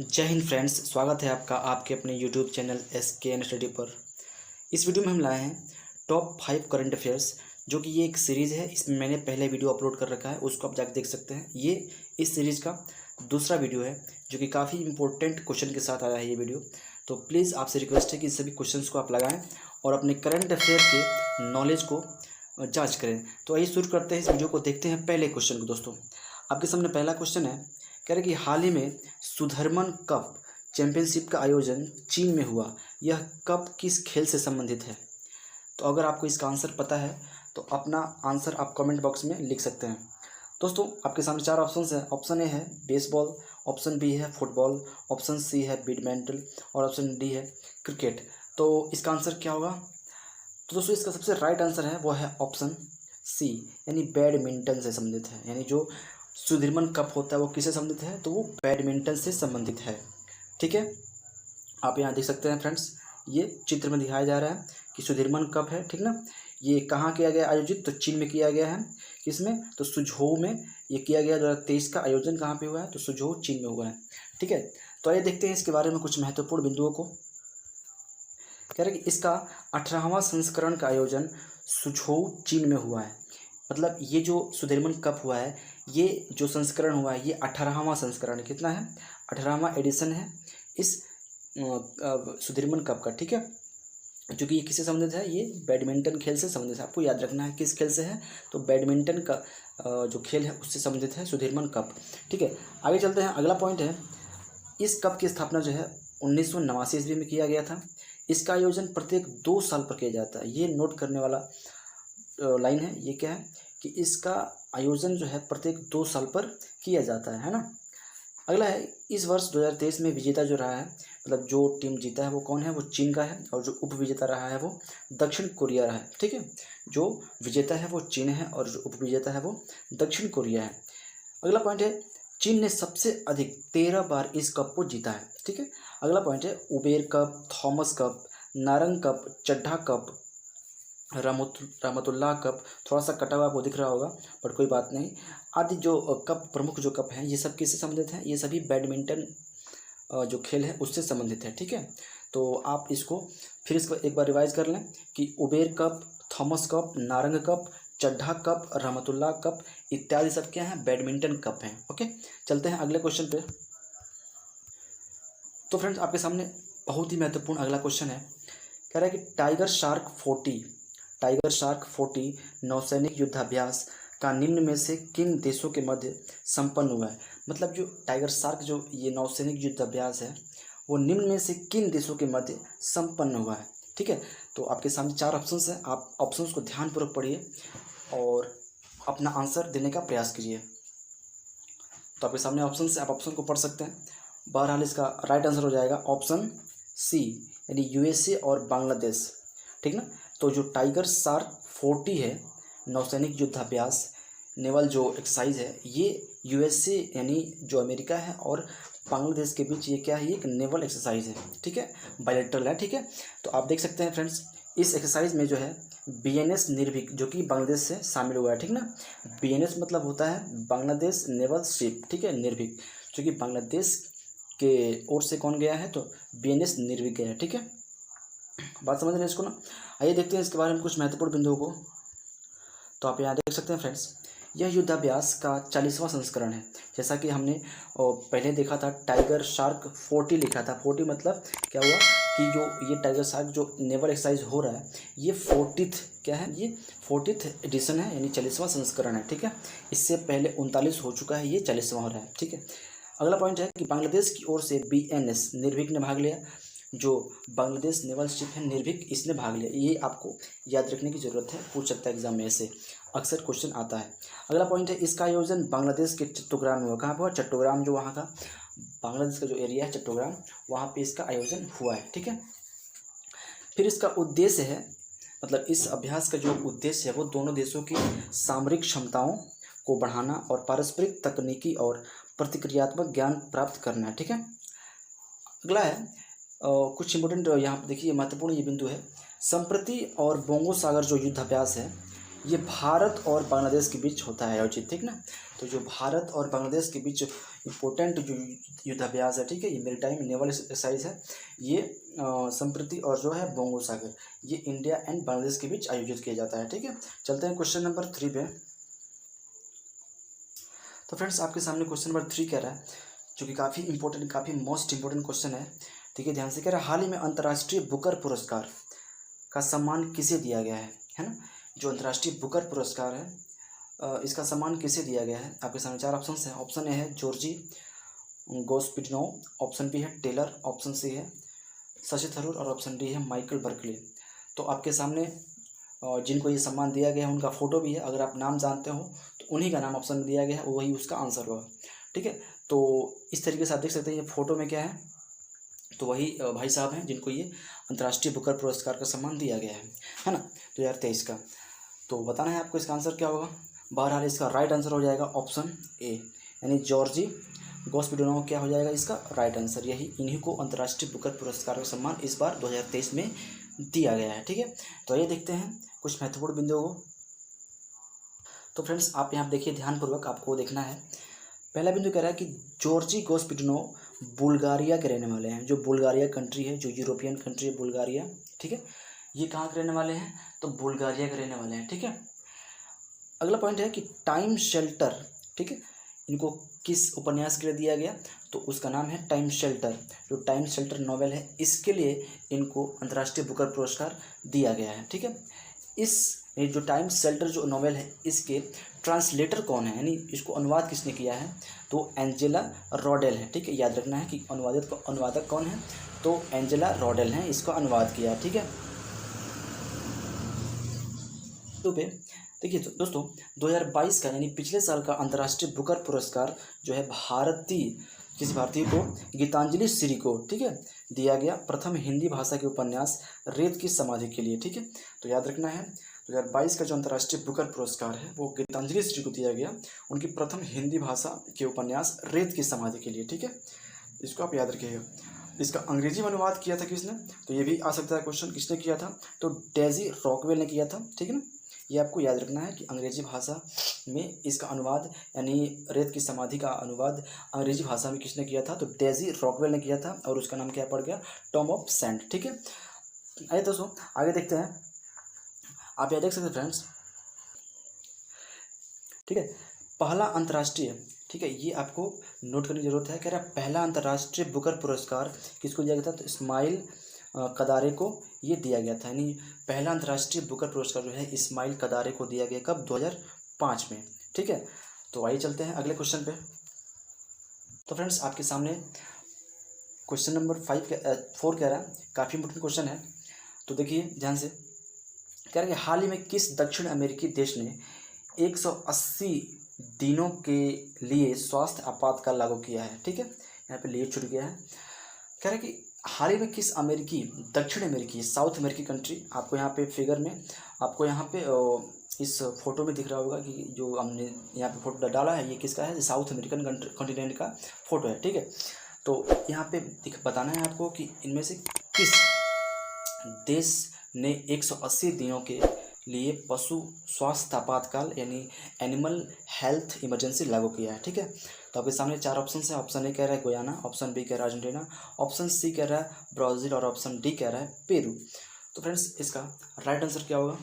जय हिंद फ्रेंड्स, स्वागत है आपका आपके अपने यूट्यूब चैनल SKN स्टडी पर। इस वीडियो में हम लाए हैं टॉप 5 करंट अफेयर्स, जो कि ये एक सीरीज़ है। इसमें मैंने पहले वीडियो अपलोड कर रखा है, उसको आप जाकर देख सकते हैं। ये इस सीरीज़ का दूसरा वीडियो है, जो कि काफ़ी इंपॉर्टेंट क्वेश्चन के साथ आया है ये वीडियो। तो प्लीज़ आपसे रिक्वेस्ट है कि सभी क्वेश्चन को आप लगाएँ और अपने करंट अफेयर के नॉलेज को जाँच करें। तो आइए शुरू करते हैं इस वीडियो को। देखते हैं पहले क्वेश्चन को। दोस्तों, आपके सामने पहला क्वेश्चन है, कह रहे कि हाल ही में सुधरमन कप चैंपियनशिप का आयोजन चीन में हुआ। यह कप किस खेल से संबंधित है? तो अगर आपको इसका आंसर पता है तो अपना आंसर आप कमेंट बॉक्स में लिख सकते हैं। दोस्तों, आपके सामने 4 ऑप्शन है। ऑप्शन ए है बेसबॉल, ऑप्शन बी है फुटबॉल, ऑप्शन सी है बैडमिंटन और ऑप्शन डी है क्रिकेट। तो इसका आंसर क्या होगा? तो दोस्तों, इसका सबसे राइट आंसर है वो है ऑप्शन सी, यानी बैडमिंटन से संबंधित है। यानी जो सुधीरमन कप होता है वो किससे संबंधित है? तो वो बैडमिंटन से संबंधित है। ठीक है, आप यहाँ देख सकते हैं फ्रेंड्स, ये चित्र में दिखाया जा रहा है कि सुधीरमन कप है। ठीक ना, ये कहाँ किया गया आयोजित? तो चीन में किया गया है। किसमें? तो सुझोऊ में ये किया गया। 2023 का आयोजन कहाँ पे हुआ है? तो सुझोऊ चीन में हुआ है। ठीक है, तो आइए देखते हैं इसके बारे में कुछ महत्वपूर्ण बिंदुओं को। कह रहे कि इसका 18वां संस्करण का आयोजन सुझोऊ चीन में हुआ है। मतलब ये जो सुधीरमन कप हुआ है, ये जो संस्करण हुआ है, ये 18वां संस्करण है। कितना है? 18वां एडिशन है इस सुधीरमन कप का। ठीक है, जो कि ये किससे संबंधित है? ये बैडमिंटन खेल से संबंधित है। आपको याद रखना है किस खेल से है? तो बैडमिंटन का जो खेल है उससे संबंधित है सुधीरमन कप। ठीक है, आगे चलते हैं। अगला पॉइंट है, इस कप की स्थापना जो है 1989 ईस्वी में किया गया था। इसका आयोजन प्रत्येक 2 साल पर किया जाता है। ये नोट करने वाला लाइन है। ये क्या है कि इसका आयोजन जो है प्रत्येक 2 साल पर किया जाता है ना। अगला है, इस वर्ष 2023 में विजेता जो रहा है, मतलब जो टीम जीता है वो कौन है? वो चीन का है। और जो उप विजेता रहा है वो दक्षिण कोरिया रहा है। ठीक है, जो विजेता है वो चीन है और जो उप विजेता है वो दक्षिण कोरिया है। अगला पॉइंट है, चीन ने सबसे अधिक 13 बार इस कप को जीता है। ठीक है, अगला पॉइंट है, Uber cup, Thomas cup, Narang cup, Chadha cup, Rahmatullah cup, थोड़ा सा कटा हुआ आपको दिख रहा होगा पर कोई बात नहीं, आदि जो कप, प्रमुख जो कप हैं, ये सब किससे संबंधित हैं? ये सभी बैडमिंटन जो खेल है उससे संबंधित है। ठीक है, तो आप इसको फिर इसको एक बार रिवाइज कर लें कि Uber cup, Thomas cup, Narang cup, Chadha cup, Rahmatullah cup इत्यादि सब क्या हैं? बैडमिंटन कप हैं। ओके, चलते हैं अगले क्वेश्चन पे। तो फ्रेंड्स, आपके सामने बहुत ही महत्वपूर्ण अगला क्वेश्चन है। कह रहा है कि टाइगर शार्क 40 नौसैनिक युद्धाभ्यास का निम्न में से किन देशों के मध्य संपन्न हुआ है? मतलब जो टाइगर शार्क जो ये नौसैनिक युद्धाभ्यास है वो निम्न में से किन देशों के मध्य संपन्न हुआ है? ठीक है, तो आपके सामने 4 ऑप्शंस हैं। आप ऑप्शंस को ध्यानपूर्वक पढ़िए और अपना आंसर देने का प्रयास कीजिए। तो आपके सामने ऑप्शन है, आप ऑप्शन को पढ़ सकते हैं। बहरहाल इसका राइट आंसर हो जाएगा ऑप्शन सी, यानी USA और बांग्लादेश। ठीक ना, तो जो टाइगर शार्क 40 है नौसैनिक युद्धाभ्यास, नेवल जो एक्सरसाइज है, ये USA यानी जो अमेरिका है और बांग्लादेश के बीच ये क्या है? ये एक नेवल एक्सरसाइज है। ठीक है, बायलैटरल है। ठीक है, तो आप देख सकते हैं फ्रेंड्स, इस एक्सरसाइज में जो है BNS निर्भीक जो कि बांग्लादेश से शामिल हुआ है। ठीक ना, BNS मतलब होता है बांग्लादेश नेवल शिप। ठीक है, निर्भीक जो कि बांग्लादेश के ओर से कौन गया है? तो BNS निर्भीक गया है। ठीक है, बात समझ रहे हैं इसको ना। आइए देखते हैं इसके बारे में कुछ महत्वपूर्ण बिंदुओं को। तो आप यहाँ देख सकते हैं फ्रेंड्स, यह युद्धाभ्यास का 40वां संस्करण है। जैसा कि हमने पहले देखा था, टाइगर शार्क 40 लिखा था। 40 मतलब क्या हुआ कि जो ये टाइगर शार्क जो नेवल एक्सरसाइज हो रहा है, ये 40th क्या है? ये 40th एडिशन है, यानी 40वां संस्करण है। ठीक है, इससे पहले 39 हो चुका है, ये 40वां हो रहा है। ठीक है, अगला पॉइंट है कि बांग्लादेश की ओर से BNS निर्भीक ने भाग लिया। जो बांग्लादेश नेवल शिप है निर्भीक, इसने भाग लिया। ये आपको याद रखने की ज़रूरत है, पूछ सकता है एग्जाम में, ऐसे अक्सर क्वेश्चन आता है। अगला पॉइंट है, इसका आयोजन बांग्लादेश के चट्टोग्राम में हुआ। कहाँ पर हुआ? चट्टोग्राम, जो वहाँ का बांग्लादेश का जो एरिया है चट्टोग्राम, वहाँ पे इसका आयोजन हुआ है। ठीक है, फिर इसका उद्देश्य है, मतलब इस अभ्यास का जो उद्देश्य है वो दोनों देशों की सामरिक क्षमताओं को बढ़ाना और पारस्परिक तकनीकी और प्रतिक्रियात्मक ज्ञान प्राप्त करना है। ठीक है, अगला है कुछ इंपॉर्टेंट यहाँ पर देखिए, महत्वपूर्ण ये बिंदु है। संप्रति और बोंगो सागर जो युद्धाभ्यास है, ये भारत और बांग्लादेश के बीच होता है आयोजित। ठीक ना, तो जो भारत और बांग्लादेश के बीच इम्पोर्टेंट जो युद्धाभ्यास है, ठीक है, ये मेरीटाइम नेवल एक्सरसाइज है, ये संप्रति और जो है बोंगो सागर, ये इंडिया एंड बांग्लादेश के बीच आयोजित किया जाता है, ठीक है। चलते हैं क्वेश्चन नंबर 3 पे। तो फ्रेंड्स आपके सामने क्वेश्चन नंबर 3 कह रहा है, जो कि काफ़ी इंपॉर्टेंट, काफ़ी मोस्ट इंपॉर्टेंट क्वेश्चन है, ठीक है, ध्यान से। कह रहा है हाल ही में अंतर्राष्ट्रीय बुकर पुरस्कार का सम्मान किसे दिया गया है ना। जो अंतर्राष्ट्रीय बुकर पुरस्कार है इसका सम्मान किसे दिया गया है। आपके सामने 4 ऑप्शन हैं। ऑप्शन ए है जॉर्जी गोस्पिडनोव, ऑप्शन बी है टेलर, ऑप्शन सी है शशि थरूर और ऑप्शन डी है माइकल बर्कले। तो आपके सामने जिनको ये सम्मान दिया गया है उनका फ़ोटो भी है। अगर आप नाम जानते हो तो उन्हीं का नाम ऑप्शन में दिया गया है, वही उसका आंसर होगा, ठीक है। तो इस तरीके से आप देख सकते हैं ये फ़ोटो में क्या है, तो वही भाई साहब हैं जिनको ये अंतर्राष्ट्रीय बुकर पुरस्कार का सम्मान दिया गया है ना, 2023 का। तो बताना है आपको इसका आंसर क्या होगा। बहरहाल इसका राइट आंसर हो जाएगा ऑप्शन ए, यानी जॉर्जी गोस्पिडनोव क्या हो जाएगा इसका राइट आंसर। यही इन्हीं को अंतर्राष्ट्रीय बुकर पुरस्कार का सम्मान इस बार 2023 में दिया गया है, ठीक है। तो ये देखते हैं कुछ महत्वपूर्ण बिंदुओं को। तो फ्रेंड्स आप यहाँ देखिए ध्यानपूर्वक, आपको देखना है। पहला बिंदु कह रहा है कि जॉर्जी गोस्पिडनोव बुल्गारिया के रहने वाले हैं। जो बुल्गारिया कंट्री है, जो यूरोपियन कंट्री है बुल्गारिया, ठीक है, ये कहाँ के रहने वाले हैं, तो बुल्गारिया के रहने वाले हैं, ठीक है। अगला पॉइंट है कि टाइम शेल्टर, ठीक है, इनको किस उपन्यास के लिए दिया गया, तो उसका नाम है टाइम शेल्टर। जो टाइम शेल्टर नॉवेल है इसके लिए इनको अंतर्राष्ट्रीय बुकर पुरस्कार दिया गया है, ठीक है। इस जो टाइम शेल्टर जो नॉवेल है इसके ट्रांसलेटर कौन है, यानी इसको अनुवाद किसने किया है, तो एंजेला रॉडेल है, ठीक है। याद रखना है कि अनुवादक कौन है, तो एंजेला रॉडेल है, इसका अनुवाद किया है, ठीक है। तो पे देखिए तो दोस्तों 2022 का यानी पिछले साल का अंतर्राष्ट्रीय बुकर पुरस्कार जो है किसी भारतीय को गीतांजलि श्री को, ठीक है, दिया गया प्रथम हिंदी भाषा के उपन्यास रेत की समाधि के लिए, ठीक है। तो याद रखना है 2022 का जो अंतर्राष्ट्रीय बुकर पुरस्कार है वो गीतांजलि श्री को दिया गया उनकी प्रथम हिंदी भाषा के उपन्यास रेत की समाधि के लिए, ठीक है। इसको आप याद रखिएगा। इसका अंग्रेजी में अनुवाद किया था किसने, तो ये भी आ सकता है क्वेश्चन, किसने किया था, तो डेजी रॉकवेल ने किया था, ठीक है ना। ये आपको याद रखना है कि अंग्रेजी भाषा में इसका अनुवाद यानी रेत की समाधि का अनुवाद अंग्रेजी भाषा में किसने किया था, तो डेजी रॉकवेल ने किया था और उसका नाम क्या पड़ गया, टॉम ऑफ सैंड, ठीक है। आइए दोस्तों आगे देखते हैं। आप यह देख सकते हैं फ्रेंड्स, ठीक है, पहला अंतर्राष्ट्रीय, ठीक है, ये आपको नोट करने की जरूरत है। कह रहा है पहला अंतर्राष्ट्रीय बुकर पुरस्कार किसको दिया गया था, तो इस्माइल कदारे को ये दिया गया था। यानी पहला अंतर्राष्ट्रीय बुकर पुरस्कार जो है इस्माइल कदारे को दिया गया, कब, 2005 में, ठीक है। तो आइए चलते हैं अगले क्वेश्चन पे। तो फ्रेंड्स आपके सामने क्वेश्चन नंबर 4 कह रहा है, काफ़ी इंपोर्टेंट क्वेश्चन है, तो देखिए ध्यान से। कह रहा है कि हाल ही में किस दक्षिण अमेरिकी देश ने 180 दिनों के लिए स्वास्थ्य आपातकाल लागू किया है, ठीक है। यहाँ पे लिए छूट गया है। कह रहा है कि हाल ही में किस दक्षिण अमेरिकी साउथ अमेरिकी कंट्री, आपको यहाँ पे फिगर में आपको यहाँ पे इस फोटो में दिख रहा होगा कि जो हमने यहाँ पे फोटो डाला है ये किसका है, साउथ अमेरिकन कॉन्टिनेंट का फोटो है, ठीक है। तो यहाँ पे बताना है आपको कि इनमें से किस देश ने 180 दिनों के लिए पशु स्वास्थ्य आपातकाल यानी एनिमल हेल्थ इमरजेंसी लागू किया है, ठीक है। तो आपके सामने 4 ऑप्शन है। ऑप्शन ए कह रहा है गुयाना, ऑप्शन बी कह रहा है अर्जेंटीना, ऑप्शन सी कह रहा है ब्राज़ील और ऑप्शन डी कह रहा है पेरू। तो फ्रेंड्स इसका राइट आंसर क्या होगा,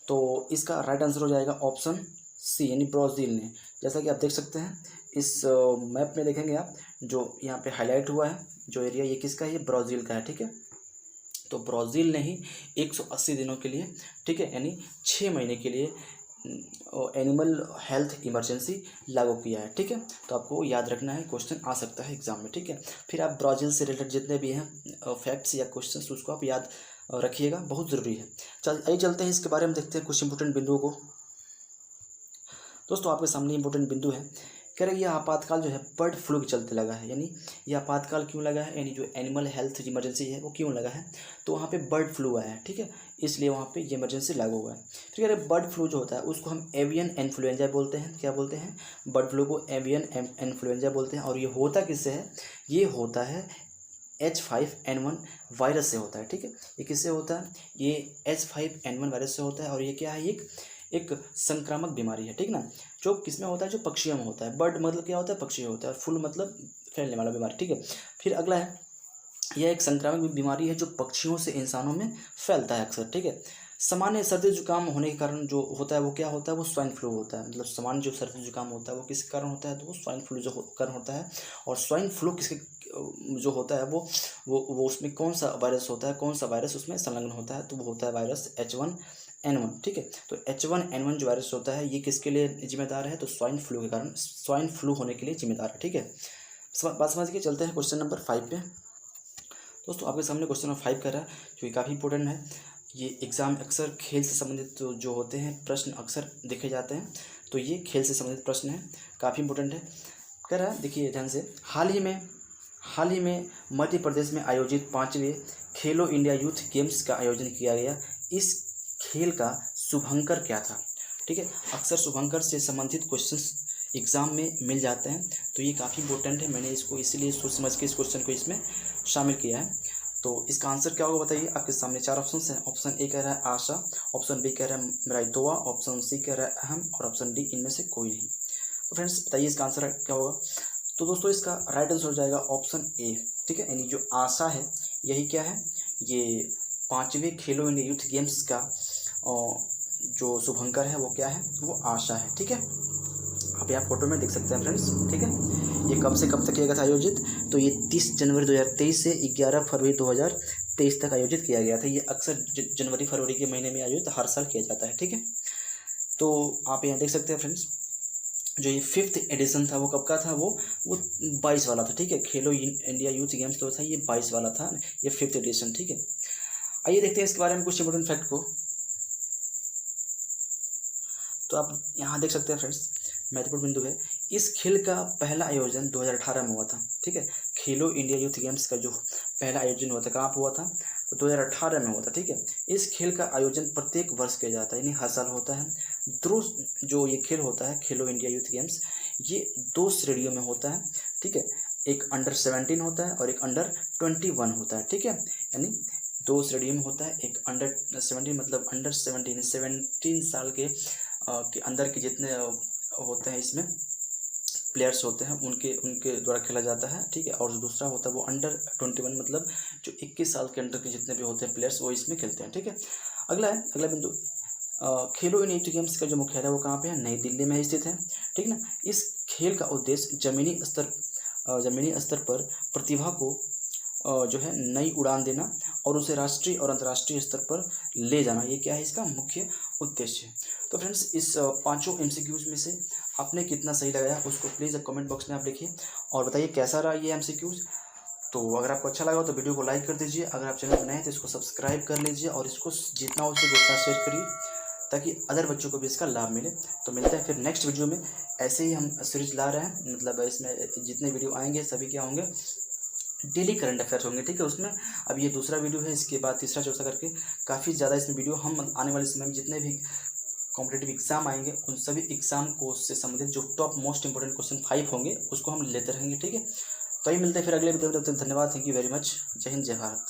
तो इसका राइट आंसर हो जाएगा ऑप्शन सी यानी ब्राज़ील ने। जैसा कि आप देख सकते हैं इस मैप में देखेंगे आप, जो यहाँ पे हाईलाइट हुआ है जो एरिया, ये किसका है, ये ब्राज़ील का है, ठीक है। तो ब्राज़ील ने ही 180 दिनों के लिए, ठीक है, यानी 6 महीने के लिए एनिमल हेल्थ इमरजेंसी लागू किया है, ठीक है। तो आपको याद रखना है, क्वेश्चन आ सकता है एग्जाम में, ठीक है। फिर आप ब्राज़ील से रिलेटेड जितने भी हैं फैक्ट्स या क्वेश्चंस उसको आप याद रखिएगा, बहुत ज़रूरी है। आइए चलते हैं इसके बारे में देखते हैं कुछ इंपॉर्टेंट बिंदुओं को। दोस्तों आपके सामने इंपॉर्टेंट बिंदु है। कह रहे यह आपातकाल जो है बर्ड फ्लू के चलते लगा है, यानी यह आपातकाल क्यों लगा है, यानी जो एनिमल हेल्थ इमरजेंसी है वो क्यों लगा है, तो वहाँ पे बर्ड फ्लू आया है, ठीक है, इसलिए वहाँ पे ये इमरजेंसी लागू हुआ है। फिर कह रहे बर्ड फ्लू जो होता है उसको हम एवियन इन्फ्लुएंजा बोलते हैं। क्या बोलते हैं, बर्ड फ्लू को एवियन इन्फ्लुएंजा बोलते हैं। और ये होता किससे है, ये होता है H5N1 वायरस से होता है, ठीक है। ये किससे होता है, ये H5N1 वायरस से होता है और ये क्या है, एक संक्रामक बीमारी है, ठीक ना। जो किसमें होता है, जो पक्षियों में होता है। बर्ड मतलब क्या होता है, पक्षी होता है, और फ्लू मतलब फैलने वाला बीमारी, ठीक है। फिर अगला है, यह एक संक्रामक बीमारी है जो पक्षियों से इंसानों में फैलता है अक्सर, ठीक है। सामान्य सर्दी जुकाम होने के कारण जो होता है वो क्या होता है, वो स्वाइन फ्लू होता है। मतलब सामान्य जो सर्दी जुकाम होता है वो किस कारण होता है, तो वो स्वाइन फ्लू जो कारण होता है। और स्वाइन फ्लू किसके जो होता है वो उसमें कौन सा वायरस होता है, कौन सा वायरस उसमें संलग्न होता है, तो वो होता है वायरस H1N1, ठीक है। तो H1N1 जो वायरस होता है ये किसके लिए जिम्मेदार है, तो स्वाइन फ्लू के कारण, स्वाइन फ्लू होने के लिए जिम्मेदार है, ठीक है। बात समझ के चलते हैं क्वेश्चन नंबर 5 पे। दोस्तों आपके सामने क्वेश्चन नंबर 5 कर रहा है जो कि काफ़ी इंपॉर्टेंट है। ये एग्ज़ाम अक्सर खेल से संबंधित जो होते हैं प्रश्न अक्सर देखे जाते हैं, तो ये खेल से संबंधित प्रश्न है, काफ़ी इंपॉर्टेंट है। कह रहा है, देखिए ध्यान से, हाल ही में मध्य प्रदेश में आयोजित 5वें खेलो इंडिया यूथ गेम्स का आयोजन किया गया। इस खेल का शुभंकर क्या था, ठीक है। अक्सर शुभंकर से संबंधित क्वेश्चंस एग्ज़ाम में मिल जाते हैं, तो ये काफ़ी इंपॉर्टेंट है। मैंने इसको इसीलिए सोच समझ के इस क्वेश्चन को इसमें शामिल किया है। तो इसका आंसर क्या होगा बताइए। आपके सामने 4 ऑप्शन हैं। ऑप्शन ए कह रहा है आशा, ऑप्शन बी कह रहा है मेराइतोवा, ऑप्शन सी कह रहा है अहम, और ऑप्शन डी इनमें से कोई नहीं। तो फ्रेंड्स बताइए इसका आंसर क्या होगा। तो दोस्तों इसका राइट आंसर हो जाएगा ऑप्शन ए, ठीक है। यानी जो आशा है यही क्या है, ये 5वें खेलो इंडिया यूथ गेम्स का जो शुभंकर है वो क्या है, वो आशा है, ठीक है। आप यहाँ फोटो में देख सकते हैं फ्रेंड्स, ठीक है। ये कब से कब तक किया गया था आयोजित, तो ये 30 जनवरी 2023 से 11 फरवरी 2023 तक आयोजित किया गया था। ये अक्सर जनवरी फरवरी के महीने में आयोजित हर साल किया जाता है, ठीक है। तो आप यहाँ देख सकते हैं फ्रेंड्स, जो ये 5th एडिशन था वो कब का था, वो 22 वाला था, ठीक है। खेलो इंडिया यूथ गेम्स जो था ये 22 वाला था, ये 5th एडिशन, ठीक है। आइए देखते हैं इसके बारे में कुछ इंपॉर्टेंट फैक्ट को। तो आप यहाँ देख सकते हैं फ्रेंड्स, महत्वपूर्ण बिंदु है, इस खेल का पहला आयोजन 2018 में हुआ था, ठीक है। खेलो इंडिया यूथ गेम्स का जो पहला आयोजन हुआ था कहाँ पर हुआ था, तो 2018 में हुआ था, ठीक है। इस खेल का आयोजन प्रत्येक वर्ष किया जाता है, यानी हर साल होता है। जो ये खेल होता है खेलो इंडिया यूथ गेम्स, ये 2 श्रेणियों में होता है, ठीक है। एक अंडर 17 होता है और एक अंडर 21 होता है, ठीक है। यानी 2 श्रेणियों में होता है, एक अंडर 17 मतलब अंडर 17 साल के अंदर के जितने होते हैं इसमें प्लेयर्स होते हैं उनके द्वारा खेला जाता है, ठीक है। और दूसरा होता है वो अंडर 21 मतलब जो 21 साल के अंडर के जितने भी होते हैं प्लेयर्स वो इसमें खेलते हैं, ठीक है। अगला बिंदु, खेलो इंडिया यूथ गेम्स का जो मुख्यालय वो कहाँ पे है, नई दिल्ली में स्थित है, ठीक ना। इस खेल का उद्देश्य जमीनी स्तर पर प्रतिभा को जो है नई उड़ान देना और उसे राष्ट्रीय और अंतर्राष्ट्रीय स्तर पर ले जाना, ये क्या है इसका मुख्य उद्देश्य है। तो फ्रेंड्स इस 5 MCQs में से आपने कितना सही लगाया उसको प्लीज़ कमेंट बॉक्स में आप लिखिए और बताइए कैसा रहा ये MCQs। तो अगर आपको अच्छा लगा तो वीडियो को लाइक कर दीजिए, अगर आप चैनल पर नए हैं तो इसको सब्सक्राइब कर लीजिए और इसको जितना हो सके उतना शेयर करिए ताकि अदर बच्चों को भी इसका लाभ मिले। तो मिलते हैं फिर नेक्स्ट वीडियो में। ऐसे ही हम सीरीज ला रहे हैं, मतलब इसमें जितने वीडियो आएंगे सभी क्या होंगे, डेली करंट अफेयर्स होंगे, ठीक है। उसमें अब ये दूसरा वीडियो है, इसके बाद तीसरा चौथा करके काफ़ी ज़्यादा इसमें वीडियो हम आने वाले समय में जितने भी कॉम्पिटेटिव एग्जाम आएंगे उन सभी एग्जाम को से संबंधित जो टॉप मोस्ट इंपोर्टेंट क्वेश्चन 5 होंगे उसको हम लेते रहेंगे, ठीक है। तो ये मिलते हैं फिर अगले वीडियो में। तब तक धन्यवाद, थैंक यू वेरी मच, जय हिंद जय भारत।